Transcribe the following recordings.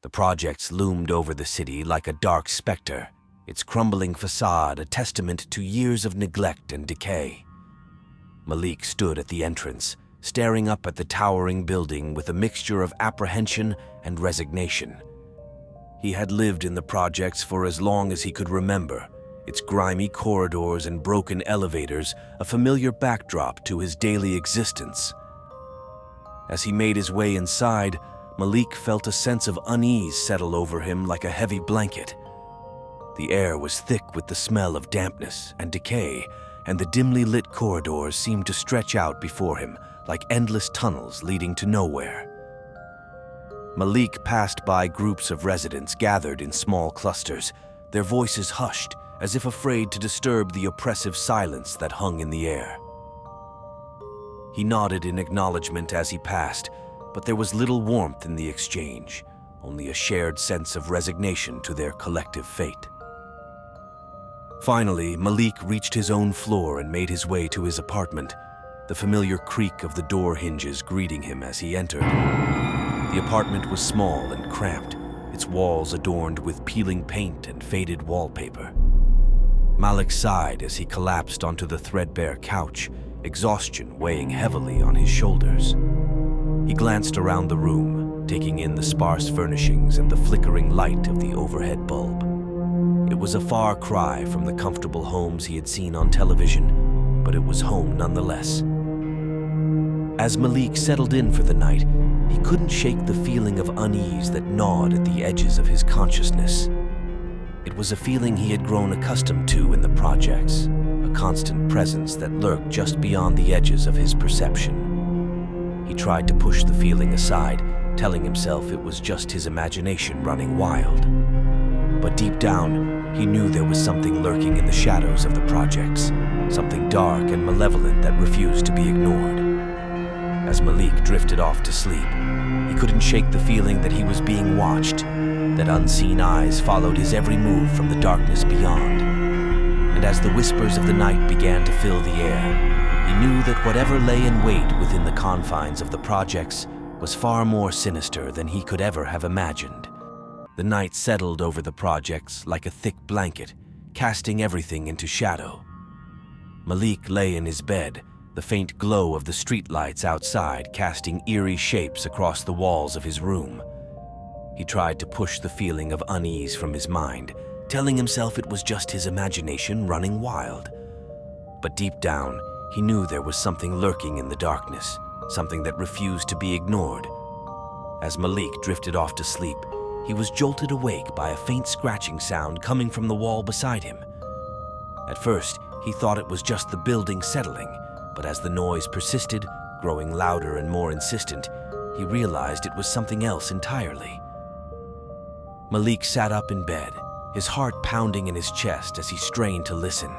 The projects loomed over the city like a dark specter, its crumbling facade a testament to years of neglect and decay. Malik stood at the entrance, staring up at the towering building with a mixture of apprehension and resignation. He had lived in the projects for as long as he could remember, its grimy corridors and broken elevators a familiar backdrop to his daily existence. As he made his way inside, Malik felt a sense of unease settle over him like a heavy blanket. The air was thick with the smell of dampness and decay, and the dimly lit corridors seemed to stretch out before him like endless tunnels leading to nowhere. Malik passed by groups of residents gathered in small clusters, their voices hushed, as if afraid to disturb the oppressive silence that hung in the air. He nodded in acknowledgement as he passed, but there was little warmth in the exchange, only a shared sense of resignation to their collective fate. Finally, Malik reached his own floor and made his way to his apartment, the familiar creak of the door hinges greeting him as he entered. The apartment was small and cramped, its walls adorned with peeling paint and faded wallpaper. Malik sighed as he collapsed onto the threadbare couch, exhaustion weighing heavily on his shoulders. He glanced around the room, taking in the sparse furnishings and the flickering light of the overhead bulb. It was a far cry from the comfortable homes he had seen on television, but it was home nonetheless. As Malik settled in for the night, he couldn't shake the feeling of unease that gnawed at the edges of his consciousness. It was a feeling he had grown accustomed to in the projects, a constant presence that lurked just beyond the edges of his perception. He tried to push the feeling aside, telling himself it was just his imagination running wild. But deep down, he knew there was something lurking in the shadows of the projects, something dark and malevolent that refused to be ignored. As Malik drifted off to sleep, he couldn't shake the feeling that he was being watched, that unseen eyes followed his every move from the darkness beyond. And as the whispers of the night began to fill the air, he knew that whatever lay in wait within the confines of the projects was far more sinister than he could ever have imagined. The night settled over the projects like a thick blanket, casting everything into shadow. Malik lay in his bed, the faint glow of the streetlights outside casting eerie shapes across the walls of his room. He tried to push the feeling of unease from his mind, telling himself it was just his imagination running wild. But deep down, he knew there was something lurking in the darkness, something that refused to be ignored. As Malik drifted off to sleep, he was jolted awake by a faint scratching sound coming from the wall beside him. At first, he thought it was just the building settling, but as the noise persisted, growing louder and more insistent, he realized it was something else entirely. Malik sat up in bed, his heart pounding in his chest as he strained to listen.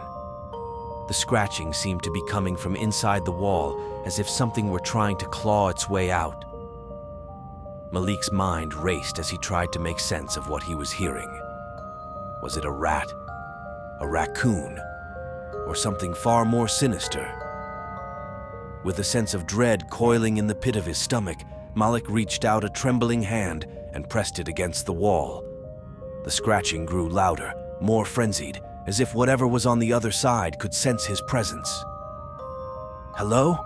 The scratching seemed to be coming from inside the wall, as if something were trying to claw its way out. Malik's mind raced as he tried to make sense of what he was hearing. Was it a rat, a raccoon, or something far more sinister? With a sense of dread coiling in the pit of his stomach, Malik reached out a trembling hand and pressed it against the wall. The scratching grew louder, more frenzied, as if whatever was on the other side could sense his presence. "Hello?"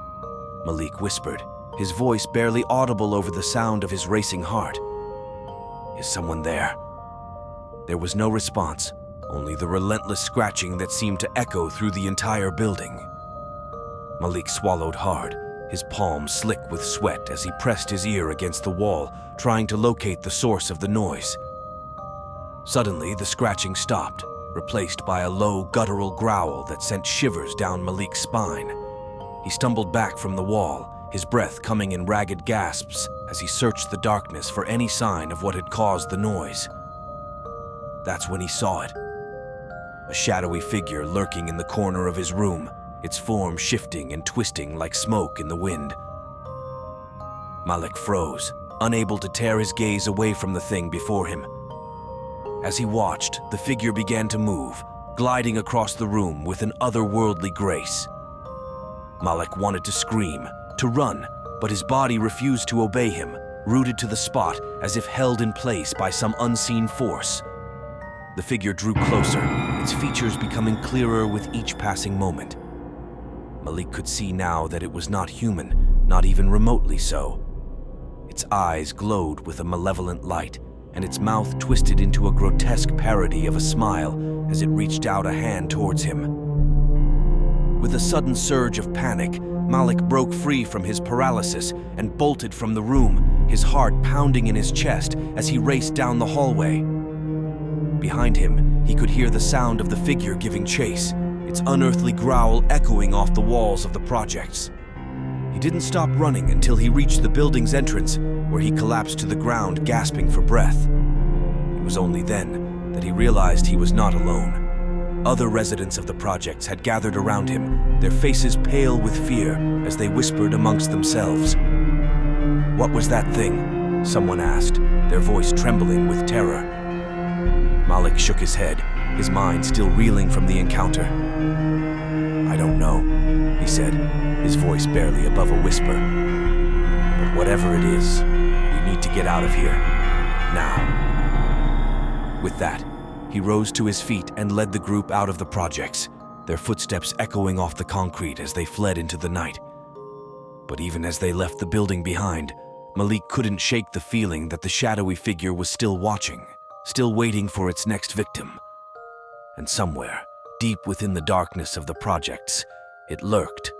Malik whispered, his voice barely audible over the sound of his racing heart. "Is someone there?" There was no response, only the relentless scratching that seemed to echo through the entire building. Malik swallowed hard, his palms slick with sweat as he pressed his ear against the wall, trying to locate the source of the noise. Suddenly, the scratching stopped, replaced by a low, guttural growl that sent shivers down Malik's spine. He stumbled back from the wall, his breath coming in ragged gasps as he searched the darkness for any sign of what had caused the noise. That's when he saw it. A shadowy figure lurking in the corner of his room, its form shifting and twisting like smoke in the wind. Malik froze, unable to tear his gaze away from the thing before him. As he watched, the figure began to move, gliding across the room with an otherworldly grace. Malik wanted to scream, to run, but his body refused to obey him, rooted to the spot as if held in place by some unseen force. The figure drew closer, its features becoming clearer with each passing moment. Malik could see now that it was not human, not even remotely so. Its eyes glowed with a malevolent light, and its mouth twisted into a grotesque parody of a smile as it reached out a hand towards him. With a sudden surge of panic, Malik broke free from his paralysis and bolted from the room, his heart pounding in his chest as he raced down the hallway. Behind him, he could hear the sound of the figure giving chase, its unearthly growl echoing off the walls of the projects. He didn't stop running until he reached the building's entrance, where he collapsed to the ground, gasping for breath. It was only then that he realized he was not alone. Other residents of the projects had gathered around him, their faces pale with fear as they whispered amongst themselves. "What was that thing?" someone asked, their voice trembling with terror. Malik shook his head, his mind still reeling from the encounter. "I don't know," he said, his voice barely above a whisper. "But whatever it is, we need to get out of here. Now." With that, he rose to his feet and led the group out of the projects, their footsteps echoing off the concrete as they fled into the night. But even as they left the building behind, Malik couldn't shake the feeling that the shadowy figure was still watching, still waiting for its next victim. And somewhere, deep within the darkness of the projects, it lurked,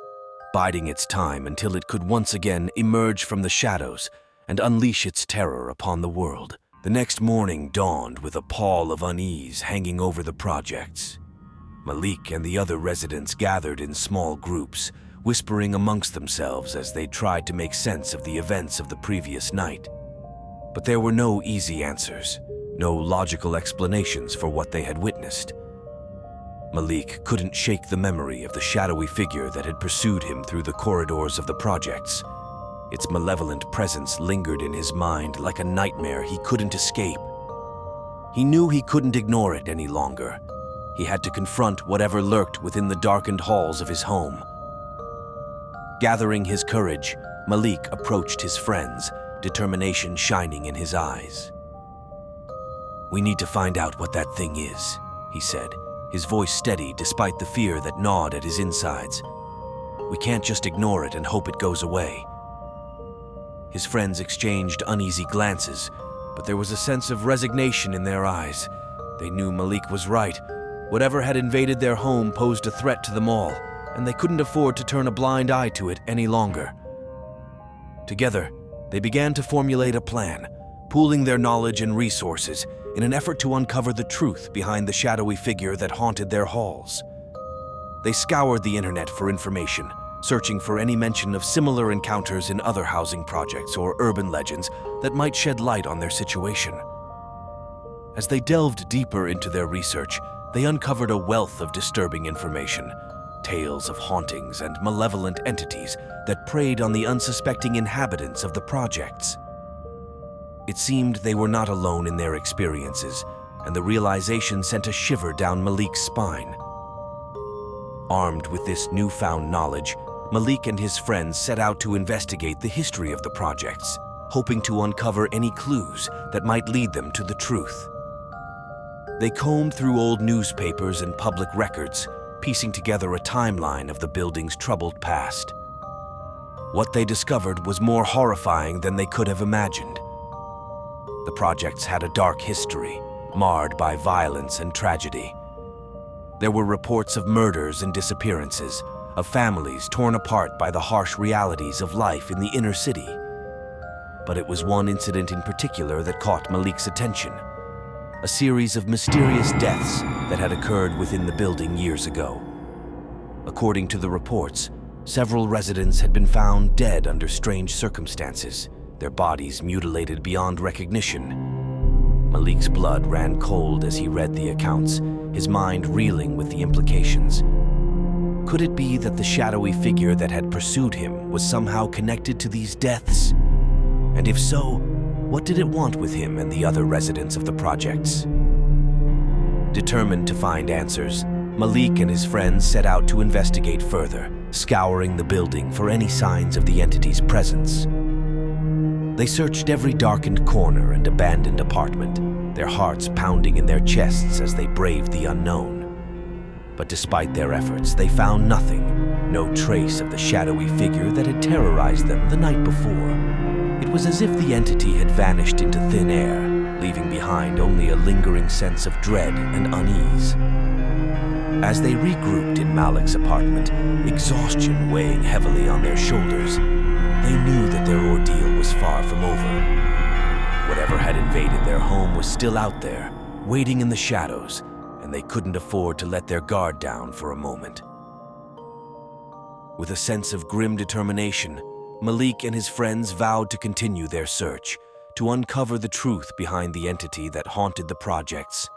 biding its time until it could once again emerge from the shadows and unleash its terror upon the world. The next morning dawned with a pall of unease hanging over the projects. Malik and the other residents gathered in small groups, whispering amongst themselves as they tried to make sense of the events of the previous night. But there were no easy answers, no logical explanations for what they had witnessed. Malik couldn't shake the memory of the shadowy figure that had pursued him through the corridors of the projects. Its malevolent presence lingered in his mind like a nightmare he couldn't escape. He knew he couldn't ignore it any longer. He had to confront whatever lurked within the darkened halls of his home. Gathering his courage, Malik approached his friends, determination shining in his eyes. "We need to find out what that thing is," he said, his voice steady despite the fear that gnawed at his insides. "We can't just ignore it and hope it goes away." His friends exchanged uneasy glances, but there was a sense of resignation in their eyes. They knew Malik was right. Whatever had invaded their home posed a threat to them all, and they couldn't afford to turn a blind eye to it any longer. Together, they began to formulate a plan, pooling their knowledge and resources in an effort to uncover the truth behind the shadowy figure that haunted their halls. They scoured the internet for information, searching for any mention of similar encounters in other housing projects or urban legends that might shed light on their situation. As they delved deeper into their research, they uncovered a wealth of disturbing information, tales of hauntings and malevolent entities that preyed on the unsuspecting inhabitants of the projects. It seemed they were not alone in their experiences, and the realization sent a shiver down Malik's spine. Armed with this newfound knowledge, Malik and his friends set out to investigate the history of the projects, hoping to uncover any clues that might lead them to the truth. They combed through old newspapers and public records, piecing together a timeline of the building's troubled past. What they discovered was more horrifying than they could have imagined. The projects had a dark history, marred by violence and tragedy. There were reports of murders and disappearances, of families torn apart by the harsh realities of life in the inner city. But it was one incident in particular that caught Malik's attention, a series of mysterious deaths that had occurred within the building years ago. According to the reports, several residents had been found dead under strange circumstances, their bodies mutilated beyond recognition. Malik's blood ran cold as he read the accounts, his mind reeling with the implications. Could it be that the shadowy figure that had pursued him was somehow connected to these deaths? And if so, what did it want with him and the other residents of the projects? Determined to find answers, Malik and his friends set out to investigate further, scouring the building for any signs of the entity's presence. They searched every darkened corner and abandoned apartment, their hearts pounding in their chests as they braved the unknown. But despite their efforts, they found nothing, no trace of the shadowy figure that had terrorized them the night before. It was as if the entity had vanished into thin air, leaving behind only a lingering sense of dread and unease. As they regrouped in Malik's apartment, exhaustion weighing heavily on their shoulders, they knew that their ordeal was far from over. Whatever had invaded their home was still out there, waiting in the shadows, and they couldn't afford to let their guard down for a moment. With a sense of grim determination, Malik and his friends vowed to continue their search, to uncover the truth behind the entity that haunted the projects.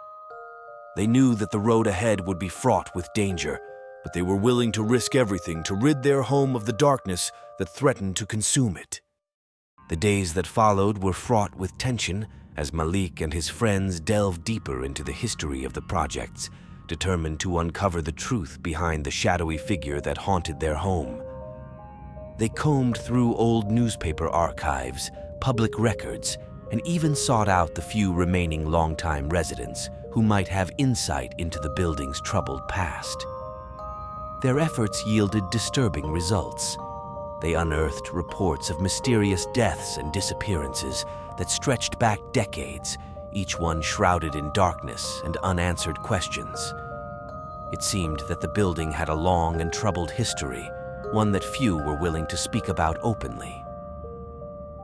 They knew that the road ahead would be fraught with danger, but they were willing to risk everything to rid their home of the darkness that threatened to consume it. The days that followed were fraught with tension as Malik and his friends delved deeper into the history of the projects, determined to uncover the truth behind the shadowy figure that haunted their home. They combed through old newspaper archives, public records, and even sought out the few remaining longtime residents who might have insight into the building's troubled past. Their efforts yielded disturbing results. They unearthed reports of mysterious deaths and disappearances that stretched back decades, each one shrouded in darkness and unanswered questions. It seemed that the building had a long and troubled history, one that few were willing to speak about openly.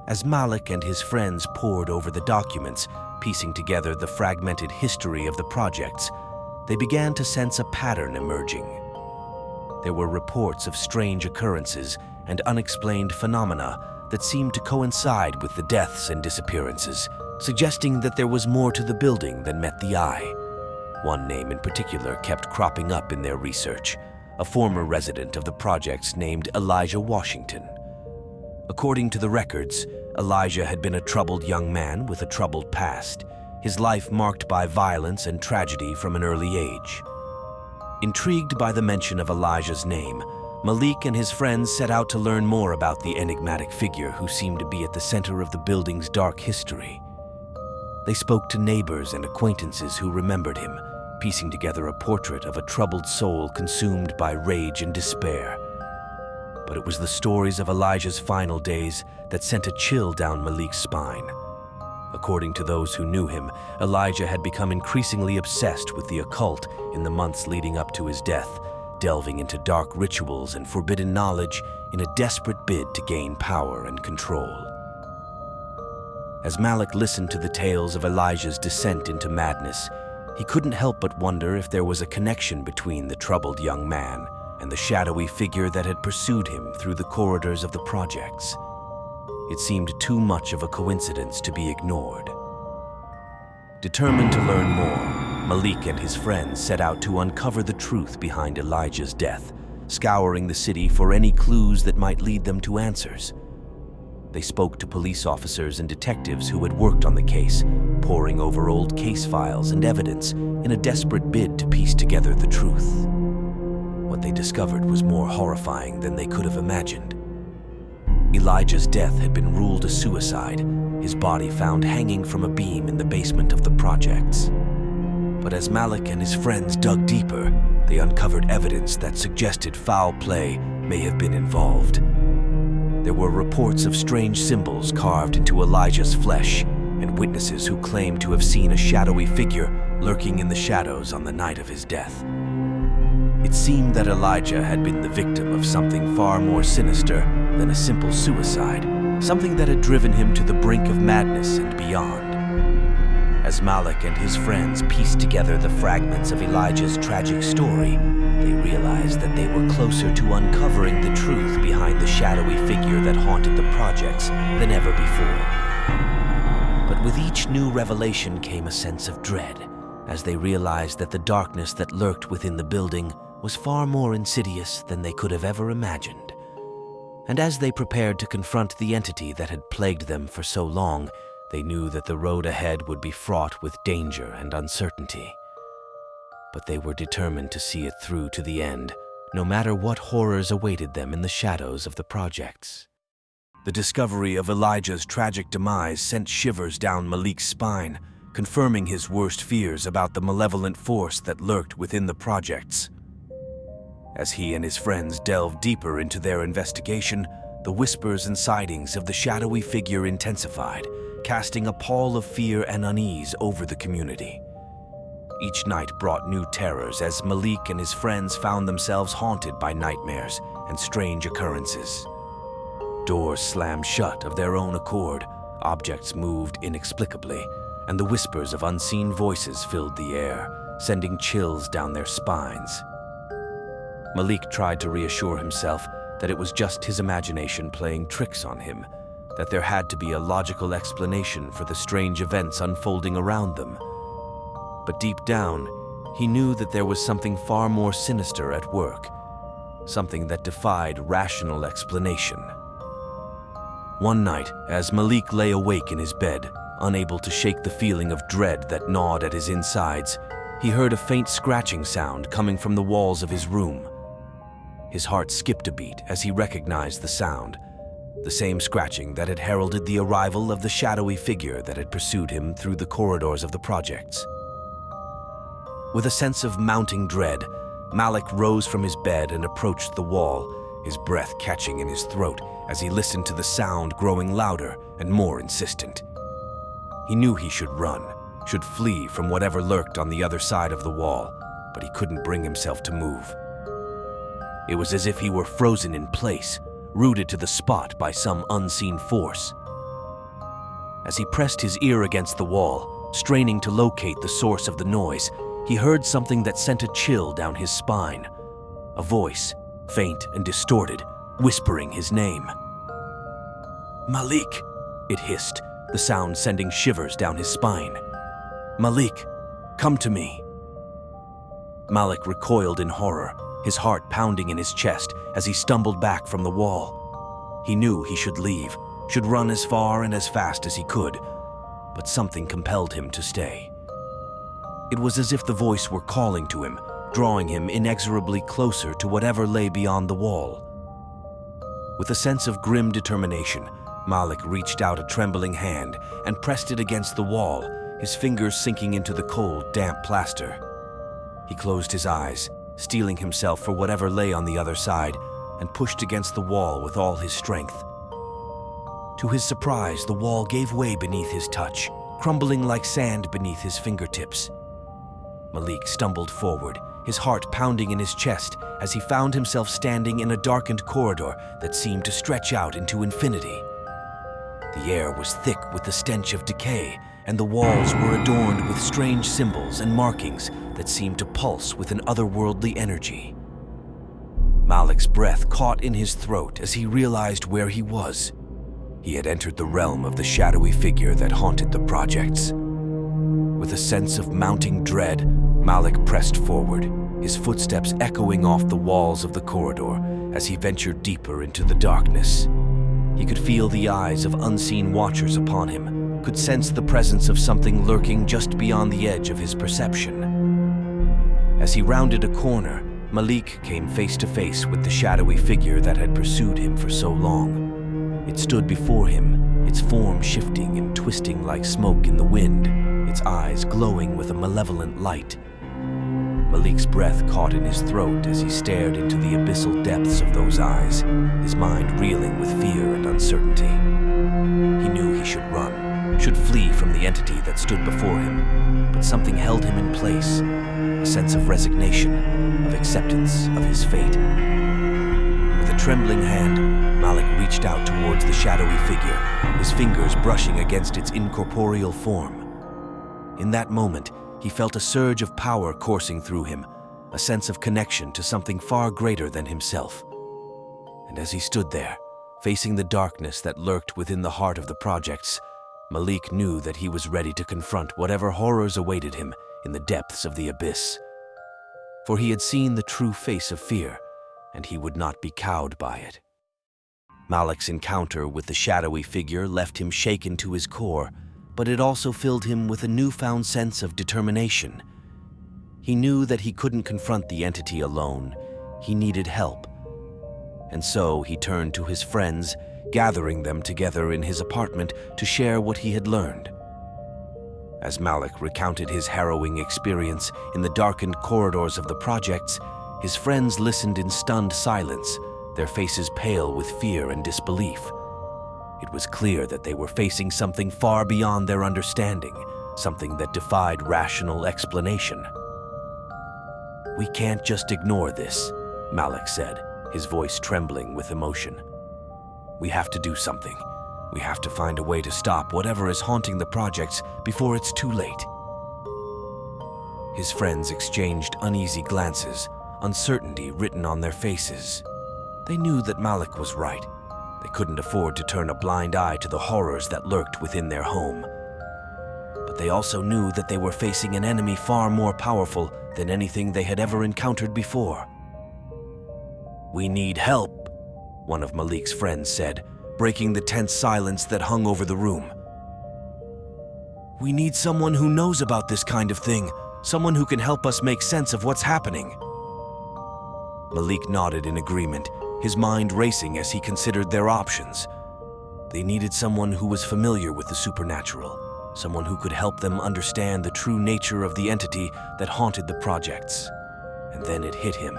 As Malik and his friends pored over the documents, piecing together the fragmented history of the projects, they began to sense a pattern emerging. There were reports of strange occurrences and unexplained phenomena that seemed to coincide with the deaths and disappearances, suggesting that there was more to the building than met the eye. One name in particular kept cropping up in their research, a former resident of the projects named Elijah Washington. According to the records, Elijah had been a troubled young man with a troubled past, his life marked by violence and tragedy from an early age. Intrigued by the mention of Elijah's name, Malik and his friends set out to learn more about the enigmatic figure who seemed to be at the center of the building's dark history. They spoke to neighbors and acquaintances who remembered him, piecing together a portrait of a troubled soul consumed by rage and despair. But it was the stories of Elijah's final days that sent a chill down Malik's spine. According to those who knew him, Elijah had become increasingly obsessed with the occult in the months leading up to his death, delving into dark rituals and forbidden knowledge in a desperate bid to gain power and control. As Malik listened to the tales of Elijah's descent into madness, he couldn't help but wonder if there was a connection between the troubled young man and the shadowy figure that had pursued him through the corridors of the projects. It seemed too much of a coincidence to be ignored. Determined to learn more, Malik and his friends set out to uncover the truth behind Elijah's death, scouring the city for any clues that might lead them to answers. They spoke to police officers and detectives who had worked on the case, poring over old case files and evidence in a desperate bid to piece together the truth. What they discovered was more horrifying than they could have imagined. Elijah's death had been ruled a suicide, his body found hanging from a beam in the basement of the projects. But as Malik and his friends dug deeper, they uncovered evidence that suggested foul play may have been involved. There were reports of strange symbols carved into Elijah's flesh, and witnesses who claimed to have seen a shadowy figure lurking in the shadows on the night of his death. It seemed that Elijah had been the victim of something far more sinister than a simple suicide, something that had driven him to the brink of madness and beyond. As Malik and his friends pieced together the fragments of Elijah's tragic story, they realized that they were closer to uncovering the truth behind the shadowy figure that haunted the projects than ever before. But with each new revelation came a sense of dread, as they realized that the darkness that lurked within the building was far more insidious than they could have ever imagined. And as they prepared to confront the entity that had plagued them for so long, they knew that the road ahead would be fraught with danger and uncertainty. But they were determined to see it through to the end, no matter what horrors awaited them in the shadows of the projects. The discovery of Elijah's tragic demise sent shivers down Malik's spine, confirming his worst fears about the malevolent force that lurked within the projects. As he and his friends delved deeper into their investigation, the whispers and sightings of the shadowy figure intensified, casting a pall of fear and unease over the community. Each night brought new terrors as Malik and his friends found themselves haunted by nightmares and strange occurrences. Doors slammed shut of their own accord, objects moved inexplicably, and the whispers of unseen voices filled the air, sending chills down their spines. Malik tried to reassure himself that it was just his imagination playing tricks on him, that there had to be a logical explanation for the strange events unfolding around them. But deep down, he knew that there was something far more sinister at work, something that defied rational explanation. One night, as Malik lay awake in his bed, unable to shake the feeling of dread that gnawed at his insides, he heard a faint scratching sound coming from the walls of his room. His heart skipped a beat as he recognized the sound, the same scratching that had heralded the arrival of the shadowy figure that had pursued him through the corridors of the projects. With a sense of mounting dread, Malik rose from his bed and approached the wall, his breath catching in his throat as he listened to the sound growing louder and more insistent. He knew he should run, should flee from whatever lurked on the other side of the wall, but he couldn't bring himself to move. It was as if he were frozen in place, rooted to the spot by some unseen force. As he pressed his ear against the wall, straining to locate the source of the noise, he heard something that sent a chill down his spine. A voice, faint and distorted, whispering his name. "Malik," it hissed, the sound sending shivers down his spine. "Malik, come to me." Malik recoiled in horror, his heart pounding in his chest as he stumbled back from the wall. He knew he should leave, should run as far and as fast as he could, but something compelled him to stay. It was as if the voice were calling to him, drawing him inexorably closer to whatever lay beyond the wall. With a sense of grim determination, Malik reached out a trembling hand and pressed it against the wall, his fingers sinking into the cold, damp plaster. He closed his eyes, steeling himself for whatever lay on the other side, and pushed against the wall with all his strength. To his surprise, the wall gave way beneath his touch, crumbling like sand beneath his fingertips. Malik stumbled forward, his heart pounding in his chest as he found himself standing in a darkened corridor that seemed to stretch out into infinity. The air was thick with the stench of decay, and the walls were adorned with strange symbols and markings that seemed to pulse with an otherworldly energy. Malik's breath caught in his throat as he realized where he was. He had entered the realm of the shadowy figure that haunted the projects. With a sense of mounting dread, Malik pressed forward, his footsteps echoing off the walls of the corridor as he ventured deeper into the darkness. He could feel the eyes of unseen watchers upon him, could sense the presence of something lurking just beyond the edge of his perception. As he rounded a corner, Malik came face to face with the shadowy figure that had pursued him for so long. It stood before him, its form shifting and twisting like smoke in the wind, its eyes glowing with a malevolent light. Malik's breath caught in his throat as he stared into the abyssal depths of those eyes, his mind reeling with fear and uncertainty. He knew he should run, should flee from the entity that stood before him, but something held him in place, a sense of resignation, of acceptance of his fate. With a trembling hand, Malik reached out towards the shadowy figure, his fingers brushing against its incorporeal form. In that moment, he felt a surge of power coursing through him, a sense of connection to something far greater than himself. And as he stood there, facing the darkness that lurked within the heart of the projects, Malik knew that he was ready to confront whatever horrors awaited him in the depths of the abyss. For he had seen the true face of fear, and he would not be cowed by it. Malik's encounter with the shadowy figure left him shaken to his core, but it also filled him with a newfound sense of determination. He knew that he couldn't confront the entity alone. He needed help. And so he turned to his friends, gathering them together in his apartment to share what he had learned. As Malik recounted his harrowing experience in the darkened corridors of the projects, his friends listened in stunned silence, their faces pale with fear and disbelief. It was clear that they were facing something far beyond their understanding, something that defied rational explanation. "We can't just ignore this," Malik said, his voice trembling with emotion. "We have to do something. We have to find a way to stop whatever is haunting the projects before it's too late." His friends exchanged uneasy glances, uncertainty written on their faces. They knew that Malik was right. They couldn't afford to turn a blind eye to the horrors that lurked within their home. But they also knew that they were facing an enemy far more powerful than anything they had ever encountered before. "We need help," one of Malik's friends said, breaking the tense silence that hung over the room. "We need someone who knows about this kind of thing, someone who can help us make sense of what's happening." Malik nodded in agreement, his mind racing as he considered their options. They needed someone who was familiar with the supernatural, someone who could help them understand the true nature of the entity that haunted the projects. And then it hit him.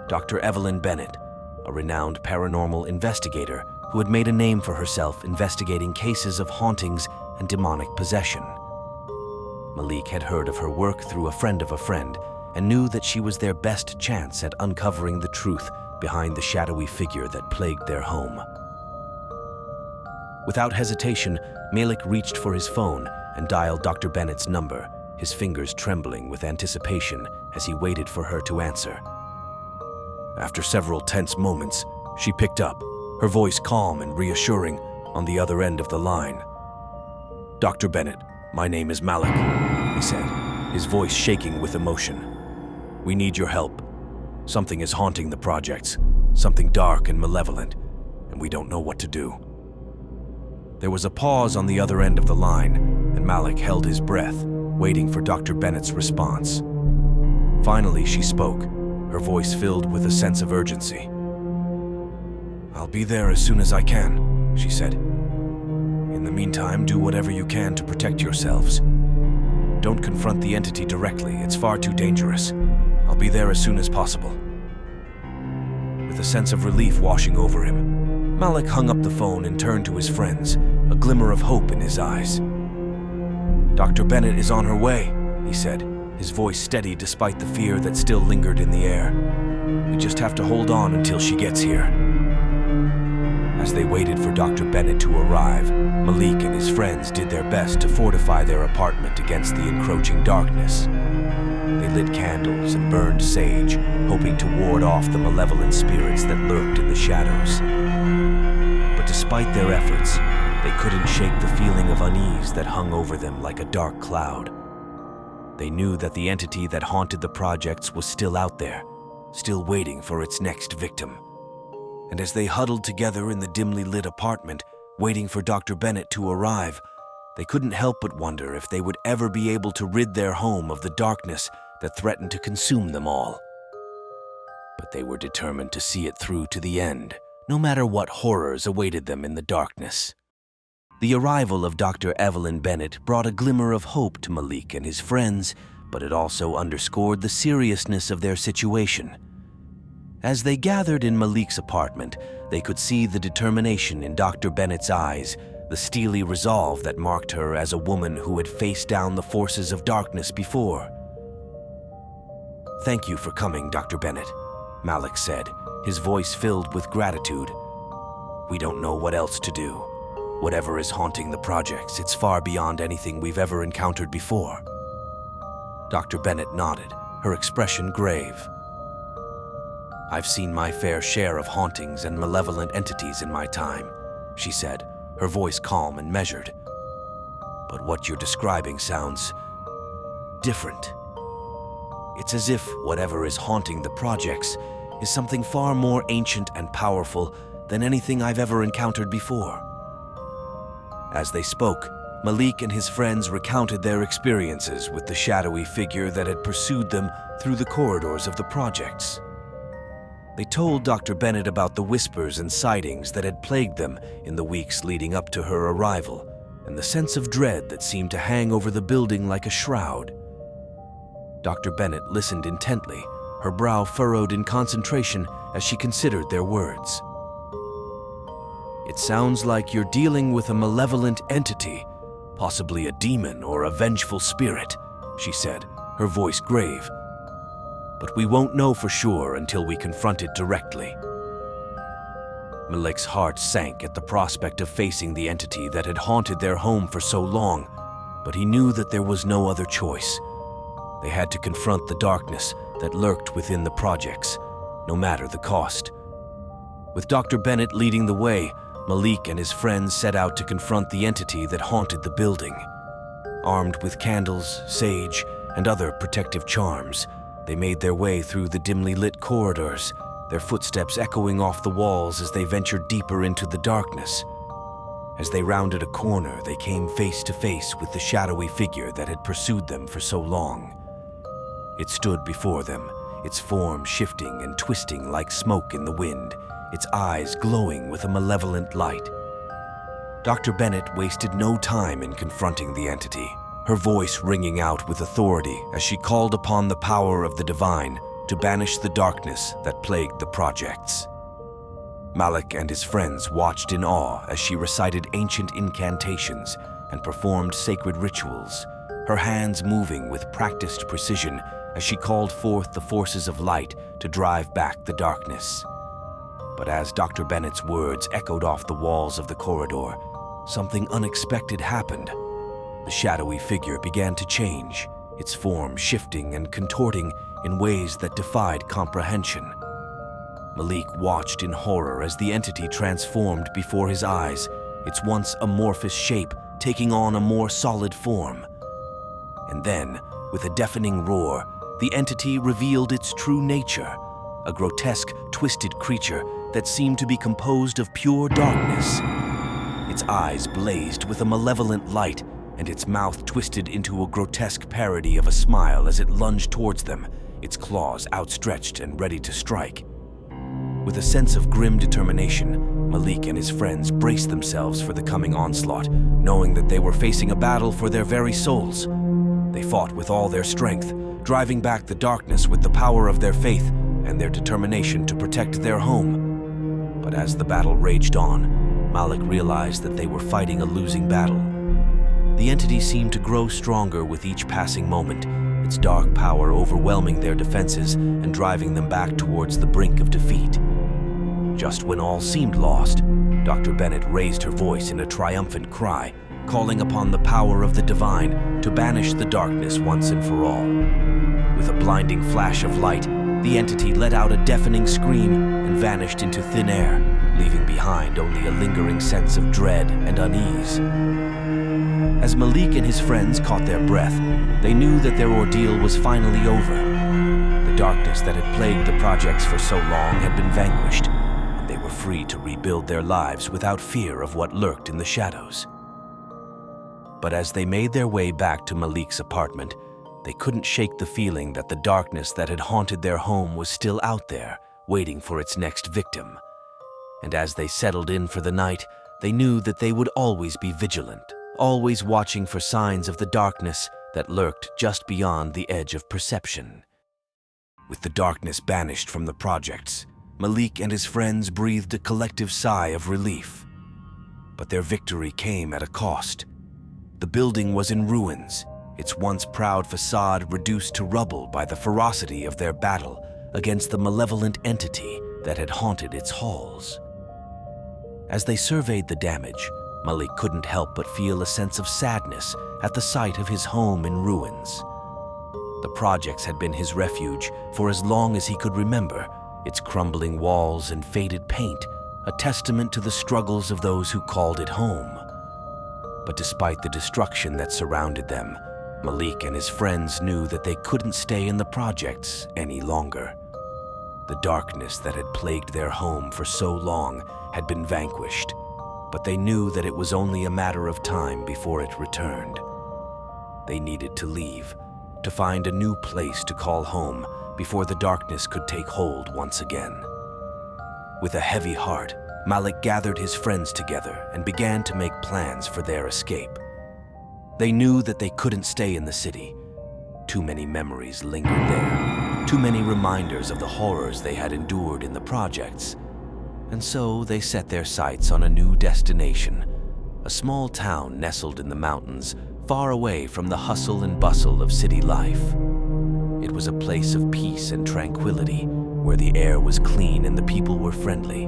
Dr. Evelyn Bennett, a renowned paranormal investigator who had made a name for herself investigating cases of hauntings and demonic possession. Malik had heard of her work through a friend of a friend and knew that she was their best chance at uncovering the truth behind the shadowy figure that plagued their home. Without hesitation, Malik reached for his phone and dialed Dr. Bennett's number, his fingers trembling with anticipation as he waited for her to answer. After several tense moments, she picked up, her voice calm and reassuring, on the other end of the line. "Dr. Bennett, my name is Malik," he said, his voice shaking with emotion. "We need your help. Something is haunting the projects, something dark and malevolent, and we don't know what to do." There was a pause on the other end of the line, and Malik held his breath, waiting for Dr. Bennett's response. Finally, she spoke, her voice filled with a sense of urgency. "I'll be there as soon as I can," she said. "In the meantime, do whatever you can to protect yourselves. Don't confront the entity directly, it's far too dangerous. I'll be there as soon as possible." With a sense of relief washing over him, Malik hung up the phone and turned to his friends, a glimmer of hope in his eyes. "Dr. Bennett is on her way," he said, his voice steady despite the fear that still lingered in the air. "We just have to hold on until she gets here." As they waited for Dr. Bennett to arrive, Malik and his friends did their best to fortify their apartment against the encroaching darkness. They lit candles and burned sage, hoping to ward off the malevolent spirits that lurked in the shadows. But despite their efforts, they couldn't shake the feeling of unease that hung over them like a dark cloud. They knew that the entity that haunted the projects was still out there, still waiting for its next victim. And as they huddled together in the dimly lit apartment, waiting for Dr. Bennett to arrive, they couldn't help but wonder if they would ever be able to rid their home of the darkness that threatened to consume them all. But they were determined to see it through to the end, no matter what horrors awaited them in the darkness. The arrival of Dr. Evelyn Bennett brought a glimmer of hope to Malik and his friends, but it also underscored the seriousness of their situation. As they gathered in Malik's apartment, they could see the determination in Dr. Bennett's eyes, the steely resolve that marked her as a woman who had faced down the forces of darkness before. "Thank you for coming, Dr. Bennett," Malik said, his voice filled with gratitude. "We don't know what else to do. Whatever is haunting the projects, it's far beyond anything we've ever encountered before." Dr. Bennett nodded, her expression grave. "I've seen my fair share of hauntings and malevolent entities in my time," she said, her voice calm and measured. "But what you're describing sounds different. It's as if whatever is haunting the projects is something far more ancient and powerful than anything I've ever encountered before." As they spoke, Malik and his friends recounted their experiences with the shadowy figure that had pursued them through the corridors of the projects. They told Dr. Bennett about the whispers and sightings that had plagued them in the weeks leading up to her arrival, and the sense of dread that seemed to hang over the building like a shroud. Dr. Bennett listened intently, her brow furrowed in concentration as she considered their words. "It sounds like you're dealing with a malevolent entity, possibly a demon or a vengeful spirit," she said, her voice grave. "But we won't know for sure until we confront it directly." Malik's heart sank at the prospect of facing the entity that had haunted their home for so long, but he knew that there was no other choice. They had to confront the darkness that lurked within the projects, no matter the cost. With Dr. Bennett leading the way, Malik and his friends set out to confront the entity that haunted the building. Armed with candles, sage, and other protective charms, they made their way through the dimly lit corridors, their footsteps echoing off the walls as they ventured deeper into the darkness. As they rounded a corner, they came face to face with the shadowy figure that had pursued them for so long. It stood before them, its form shifting and twisting like smoke in the wind, its eyes glowing with a malevolent light. Dr. Bennett wasted no time in confronting the entity, her voice ringing out with authority as she called upon the power of the divine to banish the darkness that plagued the projects. Malik and his friends watched in awe as she recited ancient incantations and performed sacred rituals, her hands moving with practiced precision as she called forth the forces of light to drive back the darkness. But as Dr. Bennett's words echoed off the walls of the corridor, something unexpected happened. The shadowy figure began to change, its form shifting and contorting in ways that defied comprehension. Malik watched in horror as the entity transformed before his eyes, its once amorphous shape taking on a more solid form. And then, with a deafening roar, the entity revealed its true nature, a grotesque, twisted creature that seemed to be composed of pure darkness. Its eyes blazed with a malevolent light, and its mouth twisted into a grotesque parody of a smile as it lunged towards them, its claws outstretched and ready to strike. With a sense of grim determination, Malik and his friends braced themselves for the coming onslaught, knowing that they were facing a battle for their very souls. They fought with all their strength, driving back the darkness with the power of their faith and their determination to protect their home. But as the battle raged on, Malik realized that they were fighting a losing battle. The entity seemed to grow stronger with each passing moment, its dark power overwhelming their defenses and driving them back towards the brink of defeat. Just when all seemed lost, Dr. Bennett raised her voice in a triumphant cry, calling upon the power of the divine to banish the darkness once and for all. With a blinding flash of light, the entity let out a deafening scream and vanished into thin air, leaving behind only a lingering sense of dread and unease. As Malik and his friends caught their breath, they knew that their ordeal was finally over. The darkness that had plagued the projects for so long had been vanquished, and they were free to rebuild their lives without fear of what lurked in the shadows. But as they made their way back to Malik's apartment, they couldn't shake the feeling that the darkness that had haunted their home was still out there, waiting for its next victim. And as they settled in for the night, they knew that they would always be vigilant, always watching for signs of the darkness that lurked just beyond the edge of perception. With the darkness banished from the projects, Malik and his friends breathed a collective sigh of relief. But their victory came at a cost. The building was in ruins, its once proud facade reduced to rubble by the ferocity of their battle against the malevolent entity that had haunted its halls. As they surveyed the damage, Malik couldn't help but feel a sense of sadness at the sight of his home in ruins. The projects had been his refuge for as long as he could remember, its crumbling walls and faded paint, a testament to the struggles of those who called it home. But despite the destruction that surrounded them, Malik and his friends knew that they couldn't stay in the projects any longer. The darkness that had plagued their home for so long had been vanquished, but they knew that it was only a matter of time before it returned. They needed to leave, to find a new place to call home before the darkness could take hold once again. With a heavy heart, Malik gathered his friends together and began to make plans for their escape. They knew that they couldn't stay in the city. Too many memories lingered there, too many reminders of the horrors they had endured in the projects. And so they set their sights on a new destination, a small town nestled in the mountains, far away from the hustle and bustle of city life. It was a place of peace and tranquility, where the air was clean and the people were friendly.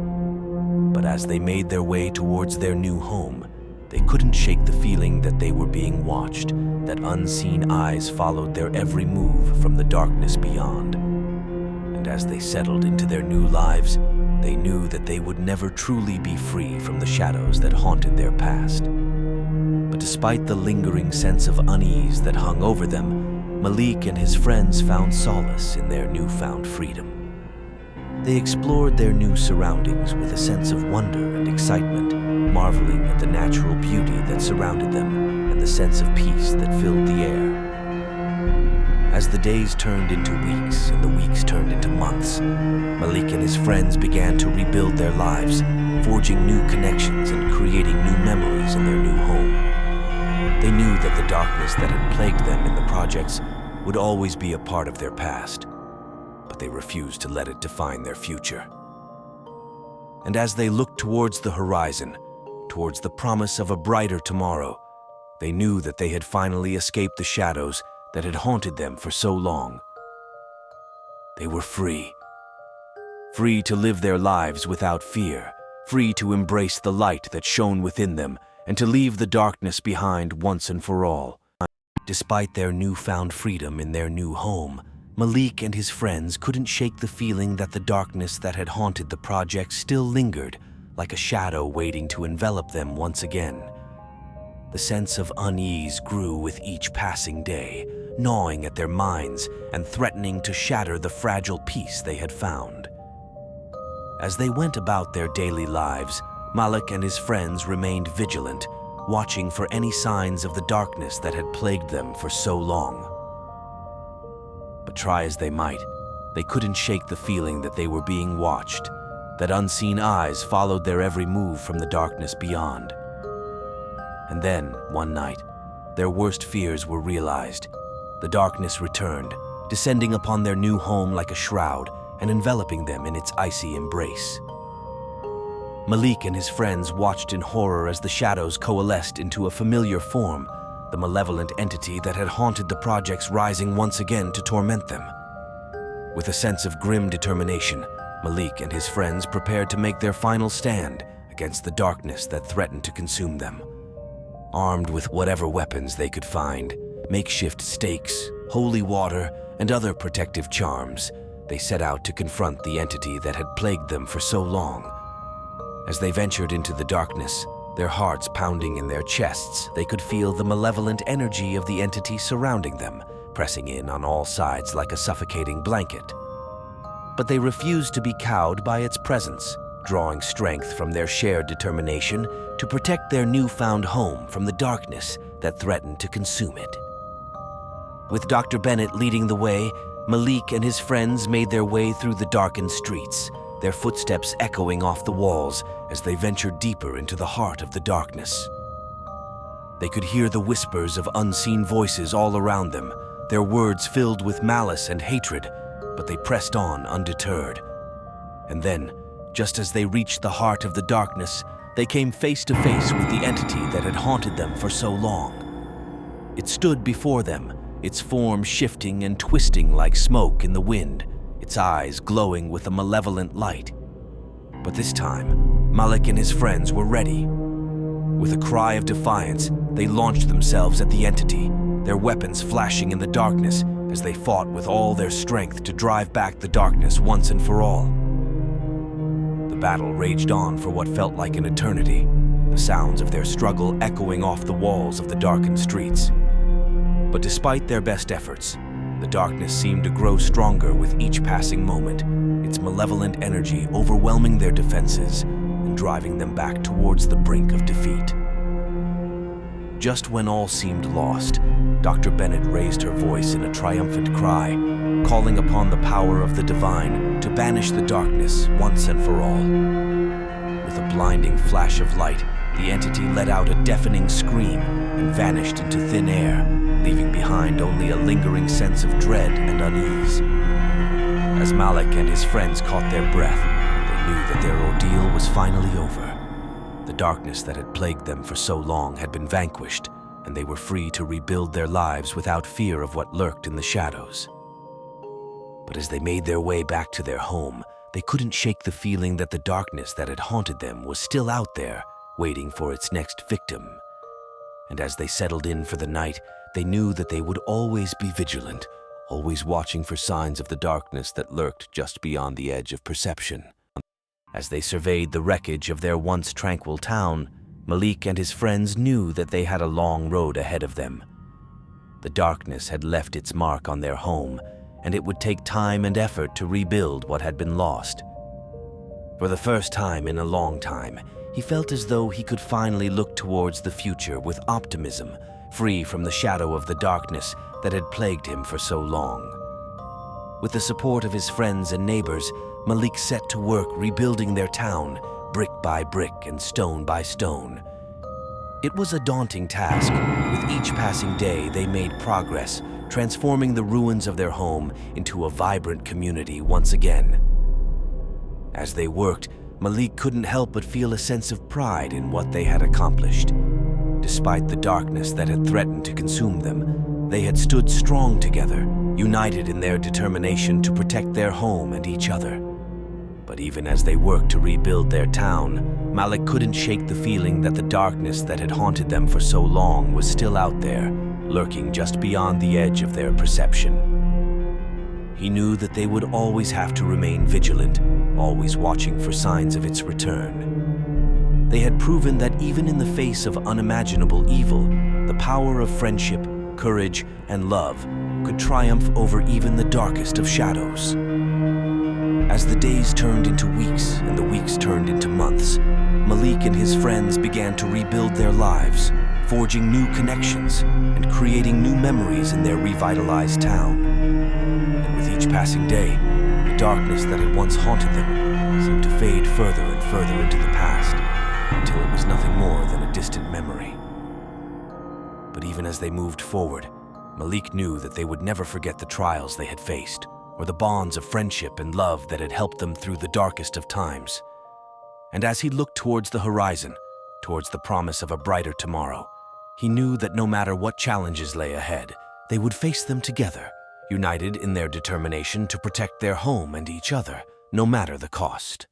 But as they made their way towards their new home, they couldn't shake the feeling that they were being watched, that unseen eyes followed their every move from the darkness beyond. And as they settled into their new lives, they knew that they would never truly be free from the shadows that haunted their past. But despite the lingering sense of unease that hung over them, Malik and his friends found solace in their newfound freedom. They explored their new surroundings with a sense of wonder and excitement, marveling at the natural beauty that surrounded them and the sense of peace that filled the air. As the days turned into weeks and the weeks turned into months, Malik and his friends began to rebuild their lives, forging new connections and creating new memories in their new home. They knew that the darkness that had plagued them in the projects would always be a part of their past, but they refused to let it define their future. And as they looked towards the horizon, towards the promise of a brighter tomorrow, they knew that they had finally escaped the shadows that had haunted them for so long. They were free. Free to live their lives without fear, free to embrace the light that shone within them and to leave the darkness behind once and for all. Despite their newfound freedom in their new home, Malik and his friends couldn't shake the feeling that the darkness that had haunted the project still lingered, like a shadow waiting to envelop them once again. The sense of unease grew with each passing day, gnawing at their minds and threatening to shatter the fragile peace they had found. As they went about their daily lives, Malik and his friends remained vigilant, watching for any signs of the darkness that had plagued them for so long. But try as they might, they couldn't shake the feeling that they were being watched, that unseen eyes followed their every move from the darkness beyond. And then, one night, their worst fears were realized. The darkness returned, descending upon their new home like a shroud and enveloping them in its icy embrace. Malik and his friends watched in horror as the shadows coalesced into a familiar form, the malevolent entity that had haunted the projects rising once again to torment them. With a sense of grim determination, Malik and his friends prepared to make their final stand against the darkness that threatened to consume them. Armed with whatever weapons they could find, makeshift stakes, holy water, and other protective charms, they set out to confront the entity that had plagued them for so long. As they ventured into the darkness, their hearts pounding in their chests, they could feel the malevolent energy of the entity surrounding them, pressing in on all sides like a suffocating blanket. But they refused to be cowed by its presence, drawing strength from their shared determination to protect their newfound home from the darkness that threatened to consume it. With Dr. Bennett leading the way, Malik and his friends made their way through the darkened streets, their footsteps echoing off the walls as they ventured deeper into the heart of the darkness. They could hear the whispers of unseen voices all around them, their words filled with malice and hatred, but they pressed on undeterred. And then, just as they reached the heart of the darkness, they came face to face with the entity that had haunted them for so long. It stood before them, its form shifting and twisting like smoke in the wind, its eyes glowing with a malevolent light. But this time, Malik and his friends were ready. With a cry of defiance, they launched themselves at the entity, their weapons flashing in the darkness as they fought with all their strength to drive back the darkness once and for all. The battle raged on for what felt like an eternity, the sounds of their struggle echoing off the walls of the darkened streets. But despite their best efforts, the darkness seemed to grow stronger with each passing moment, its malevolent energy overwhelming their defenses and driving them back towards the brink of defeat. Just when all seemed lost, Dr. Bennett raised her voice in a triumphant cry, calling upon the power of the divine to banish the darkness once and for all. With a blinding flash of light, the entity let out a deafening scream and vanished into thin air, leaving behind only a lingering sense of dread and unease. As Malik and his friends caught their breath, they knew that their ordeal was finally over. The darkness that had plagued them for so long had been vanquished, and they were free to rebuild their lives without fear of what lurked in the shadows. But as they made their way back to their home, they couldn't shake the feeling that the darkness that had haunted them was still out there, waiting for its next victim. And as they settled in for the night, they knew that they would always be vigilant, always watching for signs of the darkness that lurked just beyond the edge of perception. As they surveyed the wreckage of their once tranquil town, Malik and his friends knew that they had a long road ahead of them. The darkness had left its mark on their home, and it would take time and effort to rebuild what had been lost. For the first time in a long time, he felt as though he could finally look towards the future with optimism, free from the shadow of the darkness that had plagued him for so long. With the support of his friends and neighbors, Malik set to work rebuilding their town, brick by brick and stone by stone. It was a daunting task. With each passing day, they made progress, transforming the ruins of their home into a vibrant community once again. As they worked, Malik couldn't help but feel a sense of pride in what they had accomplished. Despite the darkness that had threatened to consume them, they had stood strong together, united in their determination to protect their home and each other. But even as they worked to rebuild their town, Malik couldn't shake the feeling that the darkness that had haunted them for so long was still out there, lurking just beyond the edge of their perception. He knew that they would always have to remain vigilant, always watching for signs of its return. They had proven that even in the face of unimaginable evil, the power of friendship, courage, and love could triumph over even the darkest of shadows. As the days turned into weeks and the weeks turned into months, Malik and his friends began to rebuild their lives, forging new connections and creating new memories in their revitalized town. And with each passing day, the darkness that had once haunted them seemed to fade further and further into the past, until it was nothing more than a distant memory. But even as they moved forward, Malik knew that they would never forget the trials they had faced, or the bonds of friendship and love that had helped them through the darkest of times. And as he looked towards the horizon, towards the promise of a brighter tomorrow, he knew that no matter what challenges lay ahead, they would face them together, united in their determination to protect their home and each other, no matter the cost.